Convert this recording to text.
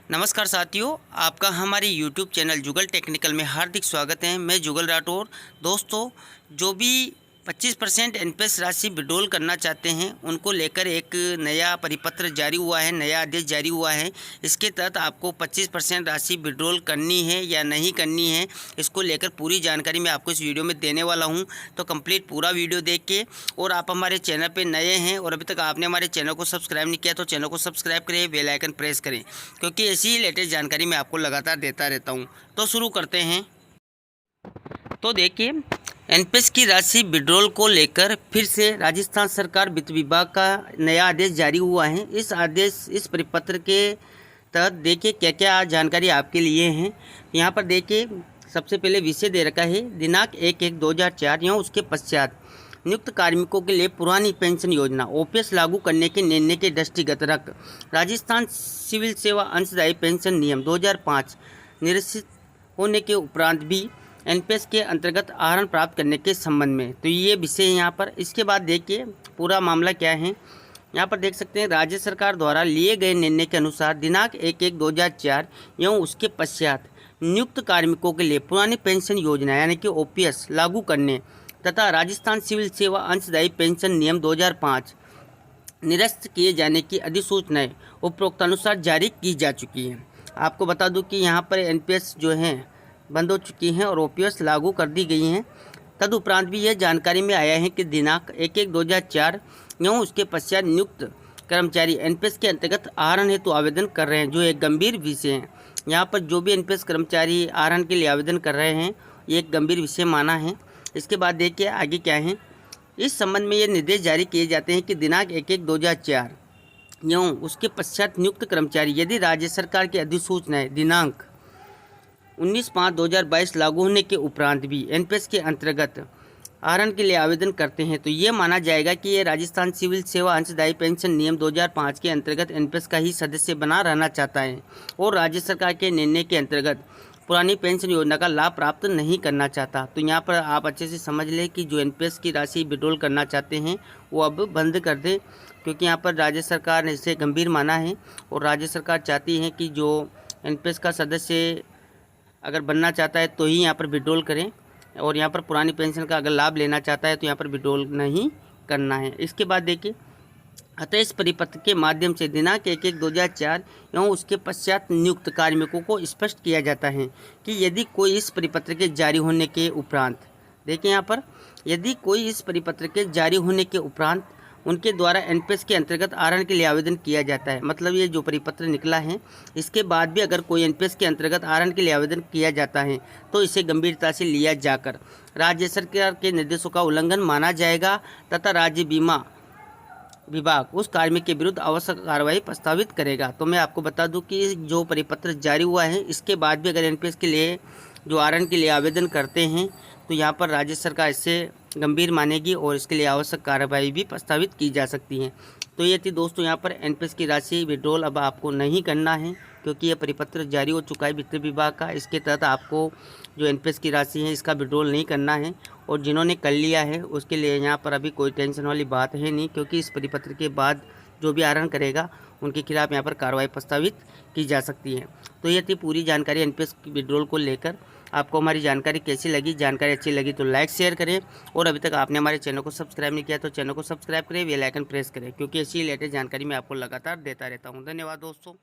नमस्कार साथियों, आपका हमारे YouTube चैनल जुगल टेक्निकल में हार्दिक स्वागत है। मैं जुगल राठौर। दोस्तों, जो भी 25% एनपीएस राशि विड्रॉल करना चाहते हैं उनको लेकर एक नया परिपत्र जारी हुआ है, नया आदेश जारी हुआ है। इसके तहत आपको 25% राशि विड्रॉल करनी है या नहीं करनी है, इसको लेकर पूरी जानकारी मैं आपको इस वीडियो में देने वाला हूं। तो कंप्लीट पूरा वीडियो देख के, और आप हमारे चैनल पे नए हैं और अभी तक आपने हमारे चैनल को सब्सक्राइब नहीं किया तो चैनल को सब्सक्राइब करें, बेल आइकन प्रेस करें, क्योंकि ऐसी ही लेटेस्ट जानकारी मैं आपको लगातार देता रहता हूँ। तो शुरू करते हैं। तो देखिए, एनपीएस की राशि विड्रॉल को लेकर फिर से राजस्थान सरकार वित्त विभाग का नया आदेश जारी हुआ है। इस परिपत्र के तहत देखिए क्या क्या जानकारी आपके लिए हैं। यहाँ पर देखिए, सबसे पहले विषय दे रखा है दिनांक 1/1/2004 या उसके पश्चात नियुक्त कार्मिकों के लिए पुरानी पेंशन योजना ओपीएस लागू करने के निर्णय के दृष्टिगत रख राजस्थान सिविल सेवा अंशदायी पेंशन नियम 2005 निरसित होने के उपरांत भी एनपीएस के अंतर्गत आहरण प्राप्त करने के संबंध में। तो ये विषय है यहाँ पर। इसके बाद देखिए पूरा मामला क्या है। यहाँ पर देख सकते हैं, राज्य सरकार द्वारा लिए गए निर्णय के अनुसार दिनांक 1/1/2004 एवं उसके पश्चात नियुक्त कार्मिकों के लिए पुरानी पेंशन योजना यानी कि ओपीएस लागू करने तथा राजस्थान सिविल सेवा अंशदायी पेंशन नियम 2005 निरस्त किए जाने की अधिसूचनाएं उपरोक्तानुसार जारी की जा चुकी हैं। आपको बता दूं कि यहाँ पर एनपीएस जो हैं बंद हो चुकी हैं और ओपीएस लागू कर दी गई हैं। तदुपरांत भी यह जानकारी में आया है कि दिनांक 1/1/2004 एवं उसके पश्चात नियुक्त कर्मचारी एनपीएस के अंतर्गत आहरण हेतु आवेदन कर रहे हैं, जो एक गंभीर विषय है। यहाँ पर जो भी एनपीएस कर्मचारी आहरण के लिए आवेदन कर रहे हैं, ये एक गंभीर विषय माना है। इसके बाद देखिए आगे क्या है। इस संबंध में ये निर्देश जारी किए जाते हैं कि दिनांक 1/1/2004 एवं उसके पश्चात नियुक्त कर्मचारी यदि राज्य सरकार की अधिसूचनाएं दिनांक 19/5/2022 लागू होने के उपरांत भी एनपीएस के अंतर्गत आहरण के लिए आवेदन करते हैं तो ये माना जाएगा कि ये राजस्थान सिविल सेवा अंशदायी पेंशन नियम 2005 के अंतर्गत एनपीएस का ही सदस्य बना रहना चाहता है और राज्य सरकार के निर्णय के अंतर्गत पुरानी पेंशन योजना का लाभ प्राप्त नहीं करना चाहता। तो यहाँ पर आप अच्छे से समझ लें कि जो एनपीएस की राशि विड्रॉल करना चाहते हैं वो अब बंद कर दें, क्योंकि यहाँ पर राज्य सरकार ने इसे गंभीर माना है और राज्य सरकार चाहती है कि जो एनपीएस का सदस्य अगर बनना चाहता है तो ही यहाँ पर विड्रॉल करें, और यहाँ पर पुरानी पेंशन का अगर लाभ लेना चाहता है तो यहाँ पर विड्रॉल नहीं करना है। इसके बाद देखिए, अतः इस परिपत्र के माध्यम से दिनांक 1/1/2004 एवं उसके पश्चात नियुक्त कार्मिकों को स्पष्ट किया जाता है कि यदि कोई इस परिपत्र के जारी होने के उपरांत, देखिए यहाँ पर, यदि कोई इस परिपत्र के जारी होने के उपरांत उनके द्वारा एनपीएस के अंतर्गत आहरण के लिए आवेदन किया जाता है, मतलब ये जो परिपत्र निकला है इसके बाद भी अगर कोई एनपीएस के अंतर्गत आहरण के लिए आवेदन किया जाता है तो इसे गंभीरता से लिया जाकर राज्य सरकार के निर्देशों का उल्लंघन माना जाएगा तथा राज्य बीमा विभाग उस कार्मिक के विरुद्ध आवश्यक कार्रवाई प्रस्तावित करेगा। तो मैं आपको बता दूं कि जो परिपत्र जारी हुआ है इसके बाद भी अगर एनपीएस के लिए जो आहरण के लिए आवेदन करते हैं तो यहाँ पर राज्य सरकार इससे गंभीर मानेगी और इसके लिए आवश्यक कार्रवाई भी प्रस्तावित की जा सकती है। तो ये थी दोस्तों यहाँ पर एनपीएस की राशि विड्रॉल अब आपको नहीं करना है, क्योंकि ये परिपत्र जारी हो चुका है वित्त विभाग का। इसके तहत आपको जो एनपीएस की राशि है इसका विड्रॉल नहीं करना है, और जिन्होंने कर लिया है उसके लिए यहाँ पर अभी कोई टेंशन वाली बात है नहीं, क्योंकि इस परिपत्र के बाद जो भी आहरण करेगा उनके खिलाफ यहाँ पर कार्रवाई प्रस्तावित की जा सकती है। तो ये थी पूरी जानकारी एनपीएस विड्रॉल को लेकर। आपको हमारी जानकारी कैसी लगी? जानकारी अच्छी लगी तो लाइक शेयर करें, और अभी तक आपने हमारे चैनल को सब्सक्राइब नहीं किया तो चैनल को सब्सक्राइब करें, बेल आइकन प्रेस करें, क्योंकि ऐसी लेटेस्ट जानकारी मैं आपको लगातार देता रहता हूं। धन्यवाद दोस्तों।